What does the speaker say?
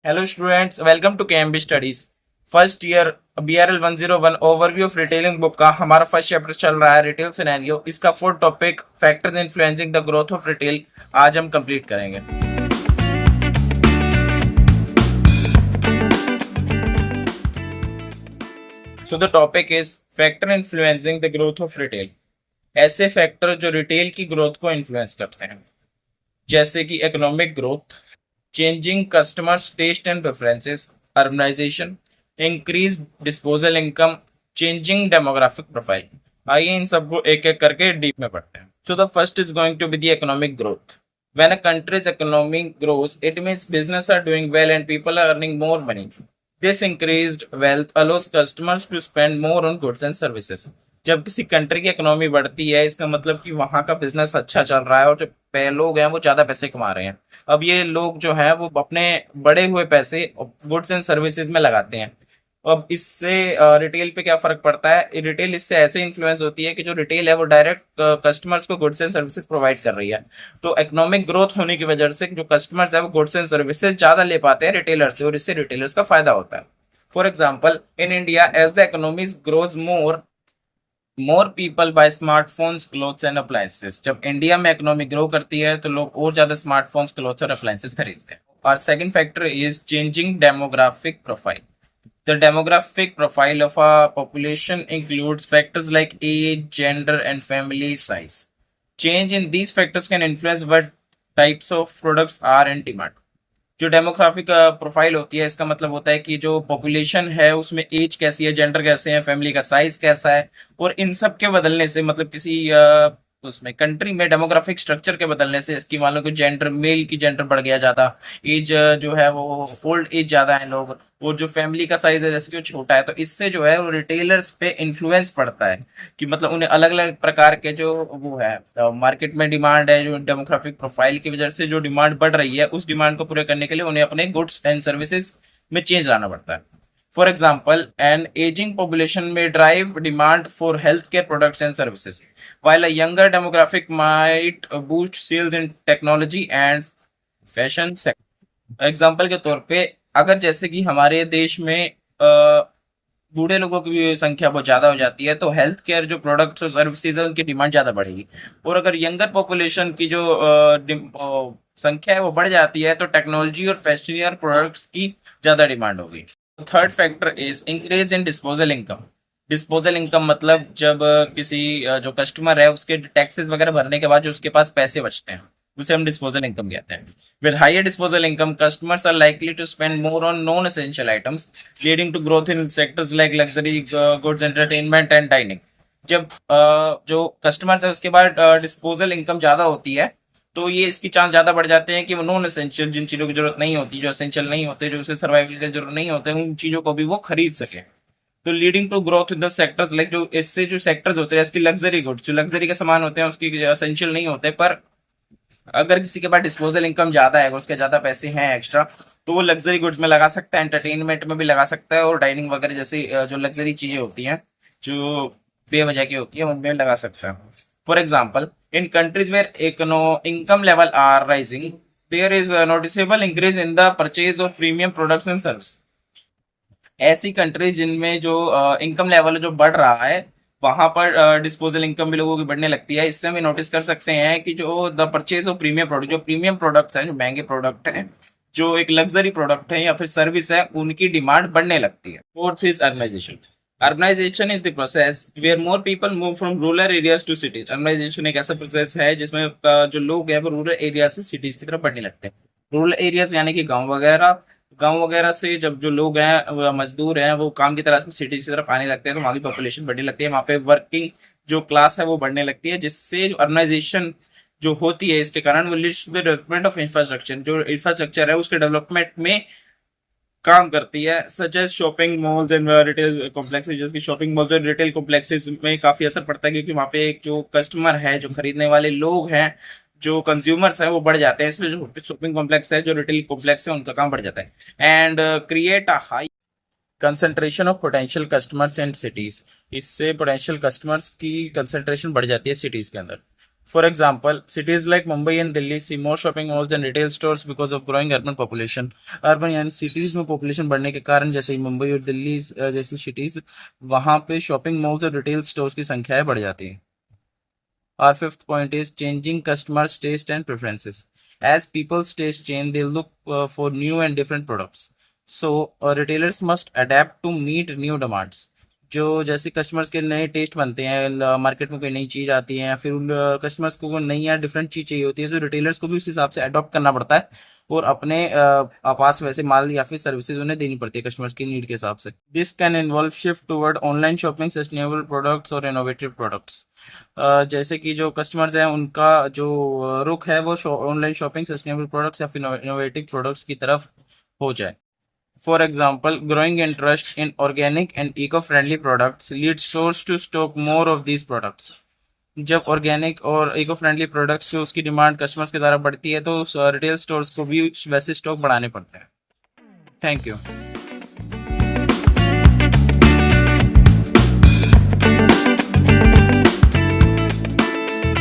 Hello students, welcome to KMB Studies. First year BRL 101 overview of retailing book का हमारा first chapter चल रहा है रिटेल सिनेरियो। इसका full topic factors influencing the growth of retail आज हम complete करेंगे। So the topic is factor influencing the growth of retail. ऐसे फैक्टर जो रिटेल की ग्रोथ को इन्फ्लुएंस करते हैं, जैसे कि economic growth, changing customers taste and preferences, urbanization, increase disposal income, changing demographic profile. आइए इन सबको एक एक करके डीप में पढ़ते हैं। So the first is going to be the economic growth. When a country's economy grows, it means business are doing well and people are earning more money. This increased wealth allows customers to spend more on goods and services. जब किसी country की economy बढ़ती है, इसका मतलब कि वहां का बिजनेस अच्छा चल रहा है और जो लोग हैं वो ज्यादा पैसे कमा रहे हैं। अब ये लोग जो है वो अपने बढ़े हुए पैसे गुड्स एंड सर्विसेज में लगाते हैं। अब इससे रिटेल पे क्या फर्क पड़ता है? रिटेल इससे ऐसे इन्फ्लुएंस होती है कि जो रिटेल है वो डायरेक्ट कस्टमर्स को गुड्स एंड सर्विसेज प्रोवाइड कर रही है। तो इकोनॉमिक ग्रोथ होने की वजह से जो कस्टमर्स है वो गुड्स एंड सर्विसेज ज्यादा ले पाते हैं रिटेलर से और इससे रिटेलर्स का फायदा होता है। For example, in India as the economy grows more people buy smartphones, clothes and appliances. जब इंडिया में इकोनॉमी ग्रो करती है तो लोग और ज्यादा स्मार्टफोन्स, क्लोथ्स और अप्लायंसेस खरीदते हैं। और second factor is changing demographic profile. The demographic profile of a population includes factors like age, gender, and family size. Change in these factors can influence what types of products are in demand. जो demographic profile होती है, इसका मतलब होता है कि जो population है उसमें एज कैसी है, जेंडर कैसे है, फैमिली का साइज कैसा है, और इन सब के बदलने से मतलब किसी उसमें कंट्री में डेमोग्राफिक स्ट्रक्चर के बदलने से, इसकी मान लो कि जेंडर, मेल की जेंडर बढ़ गया ज्यादा, एज जो है वो ओल्ड एज ज्यादा है लोग, और जो फैमिली का साइज है जैसे कि छोटा है, तो इससे जो है वो रिटेलर्स पे इन्फ्लुएंस पड़ता है कि मतलब उन्हें अलग अलग प्रकार के जो वो है मार्केट में डिमांड है, जो डेमोग्राफिक प्रोफाइल की वजह से जो डिमांड बढ़ रही है उस डिमांड को पूरे करने के लिए उन्हें अपने गुड्स एंड सर्विसेज में चेंज लाना पड़ता है। For example, an aging population में drive demand for health care products and services, while a younger demographic might boost sales in technology and fashion sector. Example के तौर पे, अगर जैसे कि हमारे देश में बूढ़े लोगों की संख्या बहुत ज्यादा हो जाती है तो हेल्थ केयर जो प्रोडक्ट्स और सर्विसेज है उनकी डिमांड ज्यादा बढ़ेगी। और अगर यंगर पॉपुलेशन की जो संख्या है वो बढ़ जाती है तो टेक्नोलॉजी और फैशनियर प्रोडक्ट्स की ज्यादा डिमांड होगी। Third factor is increase in disposal income. Disposal income मतलब जब किसी जो कस्टमर है उसके टैक्सेस वगैरह भरने के बाद जो उसके पास पैसे बचते हैं उसे हम डिस्पोजल इनकम कहते हैं। With higher disposal income, customers are likely to spend more on non essential items, leading to growth in sectors like luxury goods, entertainment and dining. जब जो कस्टमर्स है उसके बाद डिस्पोजल इनकम ज्यादा होती है तो ये इसकी चांस ज्यादा बढ़ जाते हैं कि वो नॉन एसेंशियल, जिन चीजों की जरूरत नहीं होती, जो एसेंशियल नहीं होते, जो उसे सर्वाइवल की जरूरत नहीं होते, उन चीजों को भी वो खरीद सके। तो leading to growth in the sectors like, जो इससे जो सेक्टर्स होते हैं इसकी लग्जरी गुड्स, जो लग्जरी के सामान होते हैं उसकी एसेंशियल नहीं होते, पर अगर किसी के पास डिस्पोजल इनकम ज्यादा है, उसके ज्यादा पैसे हैं एक्स्ट्रा, तो वो लग्जरी गुड्स में लगा सकता है, एंटरटेनमेंट में भी लगा सकता है, और डाइनिंग वगैरह जैसी जो लग्जरी चीजें होती हैं जो बेवजह की होती है उनमें लगा सकता है। For example, in countries where income level are rising, there is noticeable increase in the purchase of premium products and service. ऐसी कंट्रीज जिनमें जो इनकम लेवल जो बढ़ रहा है वहां पर डिस्पोजल इनकम भी लोगों की बढ़ने लगती है। इससे हम नोटिस कर सकते हैं कि जो the purchase of premium product, जो प्रीमियम प्रोडक्ट्स हैं, जो महंगे प्रोडक्ट हैं, जो एक लग्जरी प्रोडक्ट है या फिर सर्विस है, उनकी डिमांड बढ़ने लगती है। Fourth is urbanization. Urbanization is the process where more people move from rural areas to cities. Urbanization एक ऐसा प्रोसेस है जिसमें जो लोग हैं वो रूरल एरिया से सिटीज की तरफ बढ़ने लगते हैं। रूरल एरियाज यानी कि गांव वगैरह से जब जो लोग हैं वो मजदूर हैं वो काम की तलाश में सिटी की तरफ आने लगते हैं तो वहाँ की पॉपुलेशन बढ़ने लगती है, वहाँ पे वर्किंग जो क्लास है वो बढ़ने लगती है, जिससे जो अर्बनाइजेशन जो होती है इसके कारण वो leads to the development of infrastructure. जो इंफ्रास्ट्रक्चर है उसके डेवलपमेंट में काम करती है, such as shopping malls and retail complexes. जैसे कि शॉपिंग मॉल्स और रिटेल कॉम्प्लेक्सेस में काफी असर पड़ता है क्योंकि वहाँ पे एक जो कस्टमर है, जो खरीदने वाले लोग हैं, जो कंज्यूमर्स हैं वो बढ़ जाते हैं, इसलिए जो शॉपिंग कॉम्प्लेक्स है, जो रिटेल कॉम्प्लेक्स है, उनका काम बढ़ जाता है। And create a high concentration of potential customers and cities. इससे पोटेंशियल कस्टमर्स की कंसंट्रेशन बढ़ जाती है सिटीज के अंदर। For example, cities like Mumbai and Delhi see more shopping malls and retail stores because of growing urban population. Urban यानी cities में population बढ़ने के कारण, जैसे मुंबई और दिल्ली जैसी सिटीज, वहां पे शॉपिंग मॉल्स और रिटेल स्टोर्स की संख्याएं बढ़ जाती है. Our fifth point is changing customers' taste and preferences. As people's taste change, they look for new and different products. So, retailers must adapt to meet new demands. जो जैसे customers के नए test बनते हैं, मार्केट में कोई नई चीज़ आती है या फिर उन कस्टमर्स को कोई नई या डिफरेंट चीज़ चाहिए होती है, तो रिटेलर्स को भी उस हिसाब से अडॉप्ट करना पड़ता है और अपने पास वैसे माल या फिर सर्विसेज उन्हें देनी पड़ती है कस्टमर्स की नीड के हिसाब से. This can involve shift toward online shopping, sustainable products और इनोवेटिव प्रोडक्ट्स. जैसे कि जो कस्टमर्स हैं उनका जो रुख है वो ऑनलाइन शॉपिंग, सस्टेनेबल प्रोडक्ट्स या फिर इनोवेटिव प्रोडक्ट्स की तरफ हो जाए. For example, growing interest in organic and eco friendly products lead stores to stock more of these products. जब ऑर्गेनिक और इको फ्रेंडली प्रोडक्ट्स की उसकी डिमांड कस्टमर्स की तरफ बढ़ती है तो रिटेल स्टोर्स को भी वैसे स्टॉक बढ़ाने पड़ते हैं. Thank you.